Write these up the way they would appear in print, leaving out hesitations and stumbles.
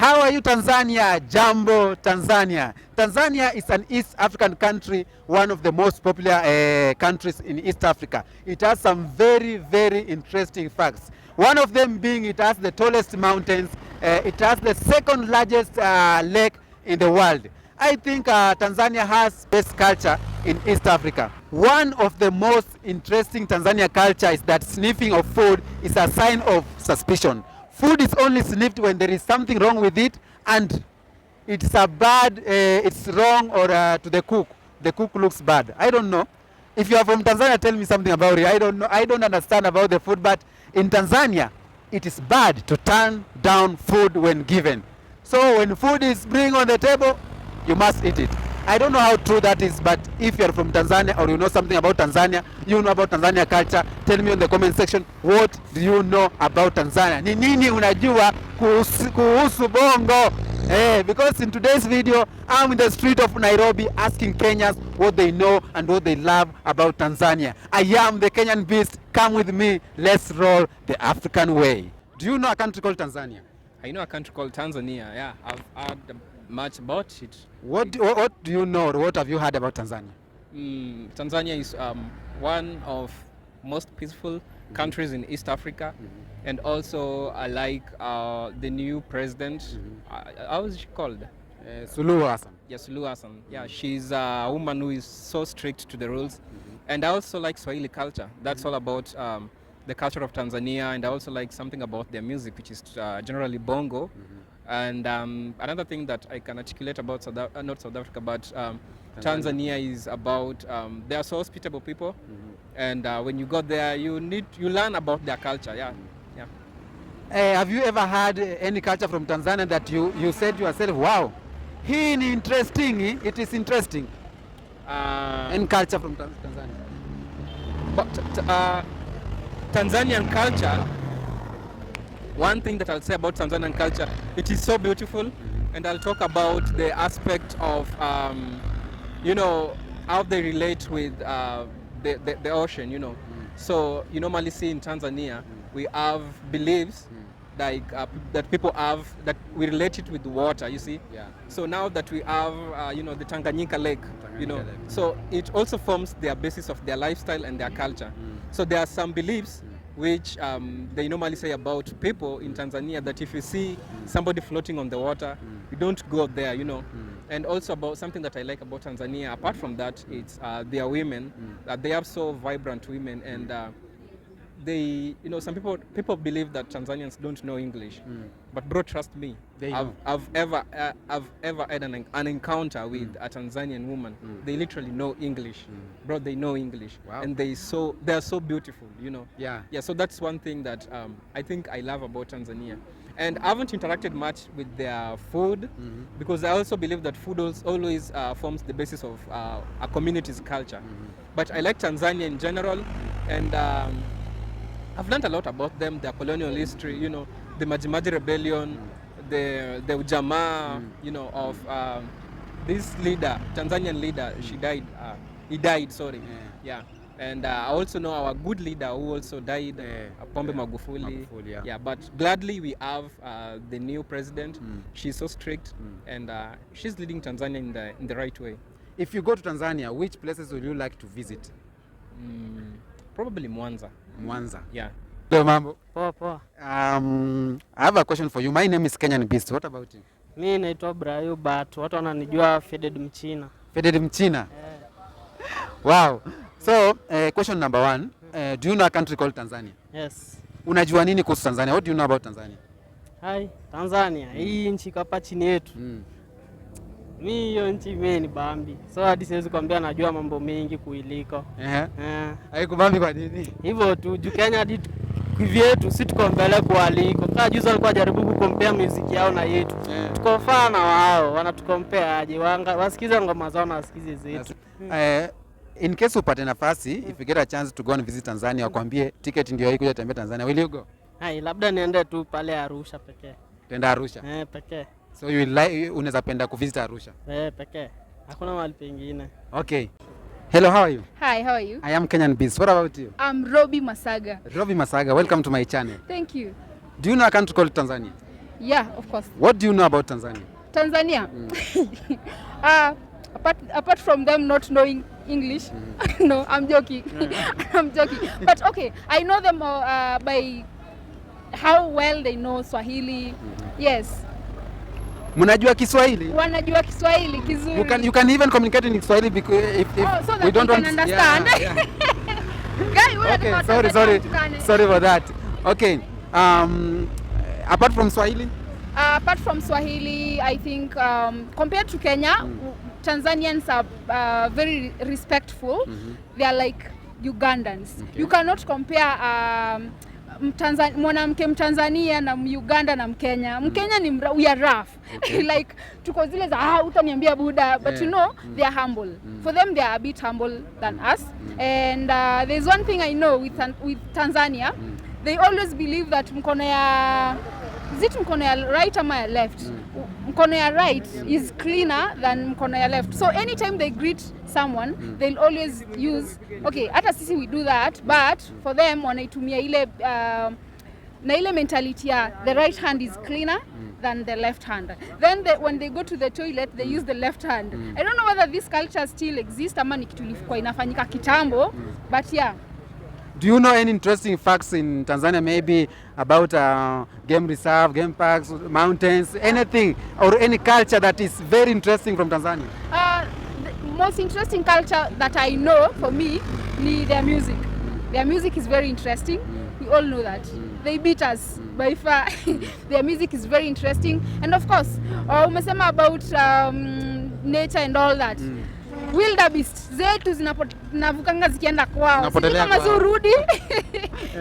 How are you, Tanzania? Jambo, Tanzania. Tanzania is an East African country, one of the most popular countries in East Africa. It has some very, very interesting facts. One of them being it has the tallest mountains. It has the second largest lake in the world. I think Tanzania has best culture in East Africa. One of the most interesting Tanzania culture is that sniffing of food is a sign of suspicion. Food is only sniffed when there is something wrong with it and it's a bad, it's wrong or to the cook. The cook looks bad. I don't know. If you are from Tanzania, tell me something about it. I don't know. I don't understand about the food, but in Tanzania, it is bad to turn down food when given. So when food is being on the table, you must eat it. I don't know how true that is, but if you are from Tanzania or you know something about Tanzania, you know about Tanzania culture, tell me in the comment section, what do you know about Tanzania? Ni nini unajua kuhusu Bongo? Because in today's video, I'm in the street of Nairobi asking Kenyans what they know and what they love about Tanzania. I am the Kenyan Beast. Come with me. Let's roll the African way. Do you know a country called Tanzania? I know a country called Tanzania. Yeah, I've heard much about it. What do you know, or what have you heard about Tanzania? Tanzania is one of most peaceful countries in East Africa, and also I like the new president. How is she called? Suluhu Hassan. Yeah, Suluhu Hassan. Yeah, she's a woman who is so strict to the rules, and I also like Swahili culture. That's all about the culture of Tanzania, and I also like something about their music, which is generally Bongo. And another thing that I can articulate about not South Africa, but Tanzania is about they are so hospitable people, and when you go there, you learn about their culture. Yeah, yeah. Have you ever had any culture from Tanzania that you said to yourself, wow, he interesting, it is interesting? Any culture from Tanzania? But Tanzanian culture. One thing that I'll say about Tanzanian culture, it is so beautiful, and I'll talk about the aspect of, how they relate with the ocean, So you normally see in Tanzania, we have beliefs like that people have, that we relate it with water, you see. Yeah. So now that we have, the Tanganyika Lake, so it also forms their basis of their lifestyle and their culture. So there are some beliefs which they normally say about people in Tanzania, that if you see somebody floating on the water, you don't go there, And also about something that I like about Tanzania, apart from that, it's their women, that they have so vibrant women, and they, some people believe that Tanzanians don't know English, but bro, trust me, I've ever had an encounter with a Tanzanian woman. They literally know English, bro. They know English. Wow. And they are so beautiful, Yeah. So that's one thing that I think I love about Tanzania. And I haven't interacted much with their food, because I also believe that food always forms the basis of a community's culture. But I like Tanzania in general, and I've learned a lot about them, their colonial history, the Majimaji rebellion, the Ujamaa, of this leader, Tanzanian leader. He died, sorry. Yeah. And I also know our good leader who also died, Pombe Magufuli. Yeah. But gladly we have the new president. She's so strict, and she's leading Tanzania in the right way. If you go to Tanzania, which places would you like to visit? Probably Mwanza. Mwanza. Yeah. Hello, Mambo. Poa. I have a question for you. My name is Kenyan Beast. What about you? Mimi naitwa Brayo, but watu wananijua Feded Mchina. Feded Mchina. Wow. So, question number 1. Do you know a country called Tanzania? Yes. Unajua nini kuhusu Tanzania? What do you know about Tanzania? Hai, Tanzania. Hii nchi hapa chini yetu. Mimi hiyo nchi mimi ni bambi. So hadi siwezi kuambia najua mambo mengi kuiliko. Haikubambi kwa nini? Hivyo tu, Kenya hadi kivyetu si tuko mbele kualiko. Kama juzi alikuwa jaribu kukompea muziki yao na yetu. Tuko fana wao, wanatukompea aje? Wasikize ngoma zao na wasikize zetu. In case upate nafasi, if you get a chance to go and visit Tanzania, wakwambie ticket ndio hii kuja tembea Tanzania, will you go? Hai, labda niende tu pale Arusha pekee. Tenda Arusha? Pekee. So you like, unaweza penda kuvisit Arusha? Pekee. Hakuna mahali pengine. Okay. Hello, how are you? Hi, how are you? I am Kenyan Beast. What about you? I'm Robbie Masaga. Robbie Masaga, welcome to my channel. Thank you. Do you know a country called Tanzania? Yeah, of course. What do you know about Tanzania? Tanzania. Apart from them not knowing English, no, I'm joking. I'm joking. But okay, I know them by how well they know Swahili. Yes. Mnajua Kiswahili? Wanajua Kiswahili kizuri. You can even communicate in Kiswahili because if so that we don't we can understand. Yeah. Guy, Okay, sorry for that. Okay. Apart from Swahili? Apart from Swahili, I think compared to Kenya, Tanzanians are very respectful. They are like Ugandans. Okay. You cannot compare mwanamke Mtanzania na Uganda na Mkenya. Mkenya ni we are rough. Okay. Like tuko zile za utaniambia buda, but you know they are humble. For them they are a bit humble than us. And there's one thing I know with Tanzania, they always believe that mkono ya right ama ya left. Mkono ya right is cleaner than mkono ya left. So anytime they greet someone, they'll always use, okay, hata sisi we do that, but for them wanaitumia ile na ile mentality ya the right hand is cleaner than the left hand. Then when they go to the toilet, they use the left hand. I don't know whether this culture still exists ama ni kitu ilikuwa inafanyika kitambo, but yeah. Do you know any interesting facts in Tanzania, maybe about game reserve, game parks, mountains, anything, or any culture that is very interesting from Tanzania? The most interesting culture that I know for me is their music. Their music is very interesting. We all know that. They beat us by far. Their music is very interesting. And of course, umesema about nature and all that. Wildebeest zetu zinavukanga zikienda kwao. Sisi kama zurudi.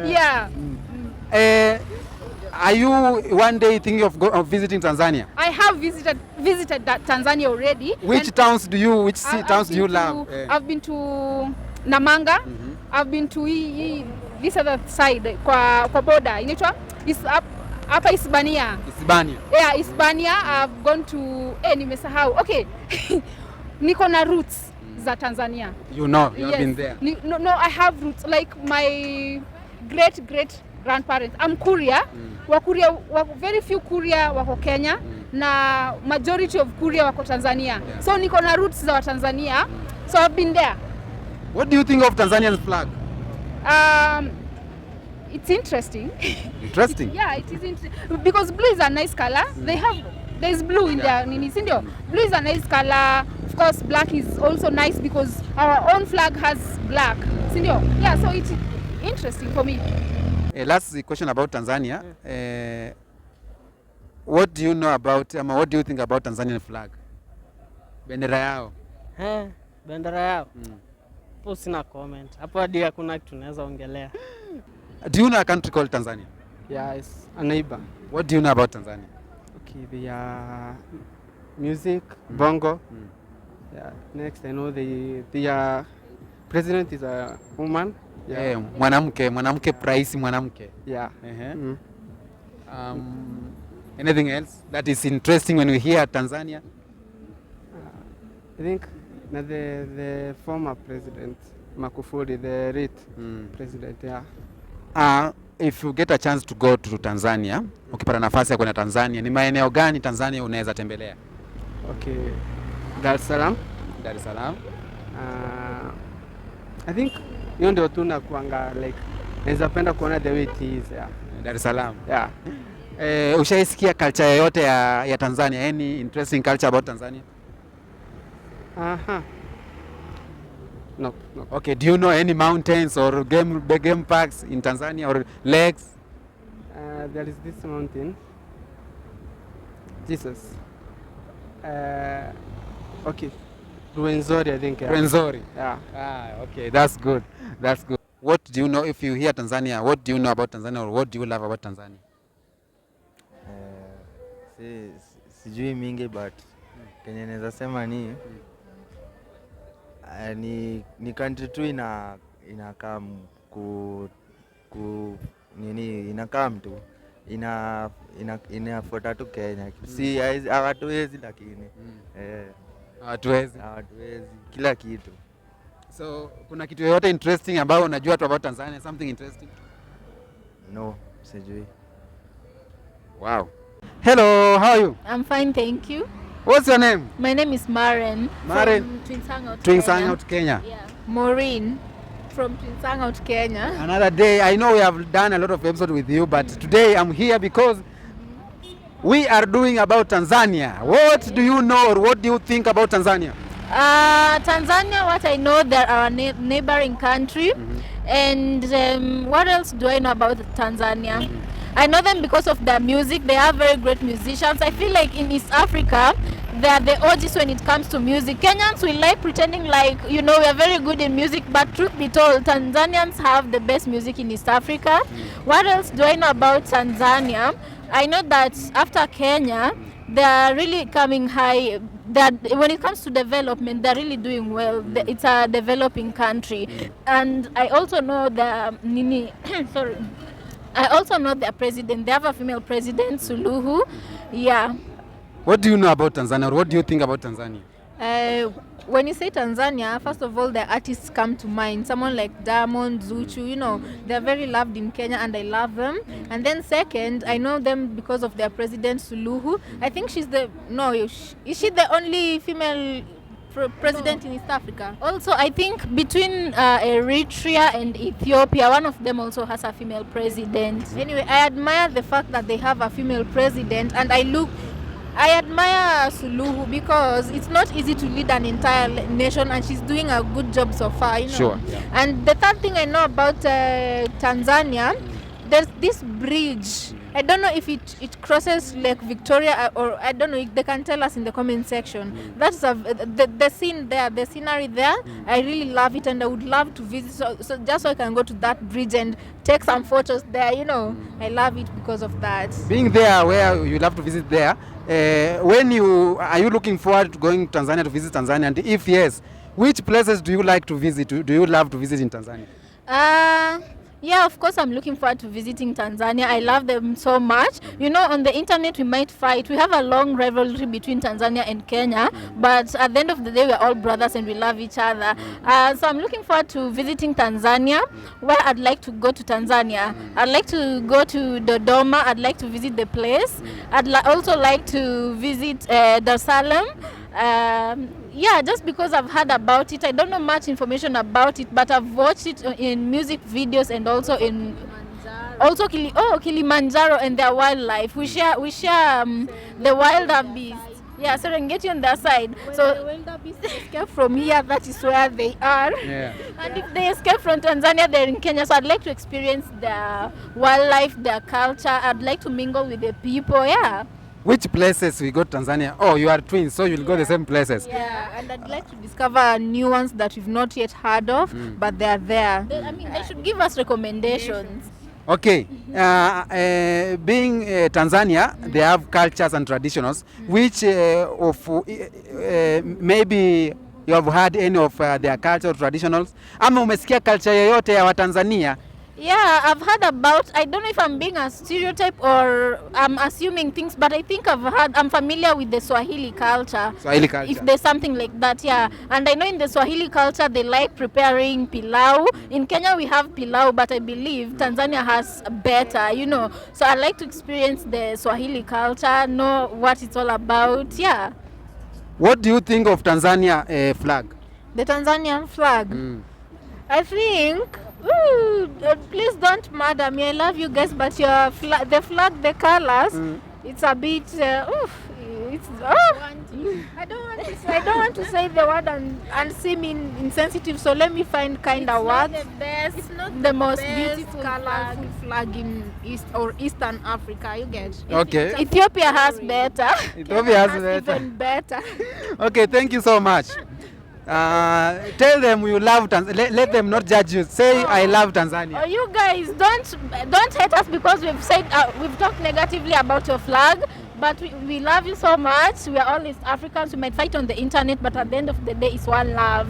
Yeah. Are you one day thinking of visiting Tanzania? I have visited Tanzania already. Which towns do you love? I've been to Namanga. I've been to this other side kwa border. Inaitwa hapa Hispania. Yeah, Hispania. I've gone to nimesahau. Okay. Niko na roots za Tanzania. You know, you have been there. No, I have roots like my great grandparents. I'm Kuria. Very few Kuria wako Kenya na majority of Kuria wako Tanzania. Yeah. So niko na roots za Tanzania. So I've been there. What do you think of Tanzanian flag? It's interesting. Interesting? Yeah, it is interesting because blue is a nice color. There's blue in there, sindio? Blue is a nice color. Of course, black is also nice because our own flag has black, sindio? Yeah, so it's interesting for me. Last question about Tanzania. What do you know about, what do you think about Tanzanian flag? Bendera yao. Bendera yao. Po sina comment. Hapo hadi hakuna kitu tunaweza ongelea. Do you know a country called Tanzania? Yeah, it's a neighbor. What do you know about Tanzania? Okay, the music, bongo. Yeah. Next, I know the president is a woman. Yeah. Mwanamke praisi mwanamke. Yeah. Anything else that is interesting when we hear Tanzania? I think the former president Magufuli, the late president. Yeah. If you get a chance to go to Tanzania, ukipata nafasi ya kwenda Tanzania, ni maeneo gani Tanzania unaweza tembelea? Okay. Dar es Salaam. I think hiyo ndio tu nakuanga like naweza penda kuona the way it is. Yeah. Dar es Salaam. Yeah. Ushaisikia culture yoyote ya Tanzania? Any interesting culture about Tanzania? No. Okay, do you know any mountains or game parks in Tanzania or lakes? There is this mountain. Jesus. Okay. Rwenzori, I think. Rwenzori. Yeah. Okay, that's good. What do you know, if you hear Tanzania, what do you know about Tanzania or what do you love about Tanzania? Sijui mingi but kenye naweza sema ni country tu inakaa inakaa mtu inafuata tu Kenya. Si hawatuwezi lakini hawatuwezi kila kitu. So kuna kitu yoyote interesting ambao unajua tu about Tanzania, something interesting? No, sijui. Wow. Hello, how are you? I'm fine, thank you. What's your name? My name is Maren. Maren. From Twinsangout, Twins Kenya. Hangout Kenya. Yeah. Maureen from Twinsangout, Kenya. Another day. I know we have done a lot of episodes with you, but today I'm here because we are doing about Tanzania. What do you know or what do you think about Tanzania? Tanzania, what I know, they're our neighboring country. And what else do I know about Tanzania? I know them because of their music. They are very great musicians. I feel like in East Africa, they are the OGs when it comes to music. Kenyans, we like pretending like, you know, we are very good in music, but truth be told, Tanzanians have the best music in East Africa. What else do I know about Tanzania? I know that after Kenya, they are really coming high. That when it comes to development, they're really doing well. It's a developing country. And I also know the sorry. I also know their president. They have a female president, Suluhu. Yeah. What do you know about Tanzania or what do you think about Tanzania? When you say Tanzania, first of all, the artists come to mind. Someone like Diamond, Zuchu, you know, they're very loved in Kenya and I love them. And then second, I know them because of their president, Suluhu. I think is she the only female president in East Africa? Also, I think between Eritrea and Ethiopia, one of them also has a female president. Anyway, I admire the fact that they have a female president, and I admire Suluhu because it's not easy to lead an entire nation, and she's doing a good job so far, you know. Sure. Yeah. And the third thing I know about Tanzania, there's this bridge. I don't know if it crosses Lake Victoria or I don't know if they can tell us in the comment section. That's the scene there, the scenery there. I really love it and I would love to visit so just so I can go to that bridge and take some photos there, you know. I love it because of that. Being there where you love to visit there, are you looking forward to going to Tanzania to visit Tanzania? And if yes, which places do you like to visit? Do you love to visit in Tanzania? Yeah, of course, I'm looking forward to visiting Tanzania. I love them so much. You know, on the internet, we might fight. We have a long rivalry between Tanzania and Kenya, but at the end of the day, we're all brothers and we love each other. So I'm looking forward to visiting Tanzania. Where I'd like to go to Tanzania, I'd like to go to Dodoma. I'd like to visit the place. I'd also like to visit Dar es Salaam. Yeah, just because I've heard about it. I don't know much information about it, but I've watched it in music videos and also in Kilimanjaro and their wildlife. We share the wildebeest. Yeah, Serengeti on their side. So the wildebeest escape from here, that is where they are. Yeah. And if they escape from Tanzania, they're in Kenya. So I'd like to experience their wildlife, their culture. I'd like to mingle with the people. Yeah. Which places we go to Tanzania? Oh, you are twins, so you'll go the same places. Yeah, and I'd like to discover new ones that we've not yet heard of, but they're there. They should give us recommendations. Okay, being Tanzania, they have cultures and traditions, which maybe you have heard any of their cultural traditionals. Ama umesikia culture yoyote ya Watanzania? Yeah, I've heard about, I don't know if I'm being a stereotype or I'm assuming things, but I think I'm familiar with the Swahili culture. Swahili culture. If there's something like that, yeah. And I know in the Swahili culture, they like preparing pilau. In Kenya, we have pilau, but I believe Tanzania has better, you know. So I like to experience the Swahili culture, know what it's all about, yeah. What do you think of Tanzania flag? The Tanzanian flag? I think... please don't murder me. I love you guys, but the flag, the colors, it's a bit. I don't want to say the word and seem insensitive. So let me find kind of words. It's not the most beautiful colorful flag in Eastern Africa. You get? Okay. Ethiopia has better. Ethiopia has better. Even better. Okay, thank you so much. Tell them you love Tanzania. Let them not judge you. Say I love Tanzania. Oh, you guys don't hate us because we've talked negatively about your flag, but we love you so much. We are all East Africans. We might fight on the internet, but at the end of the day, it's one love.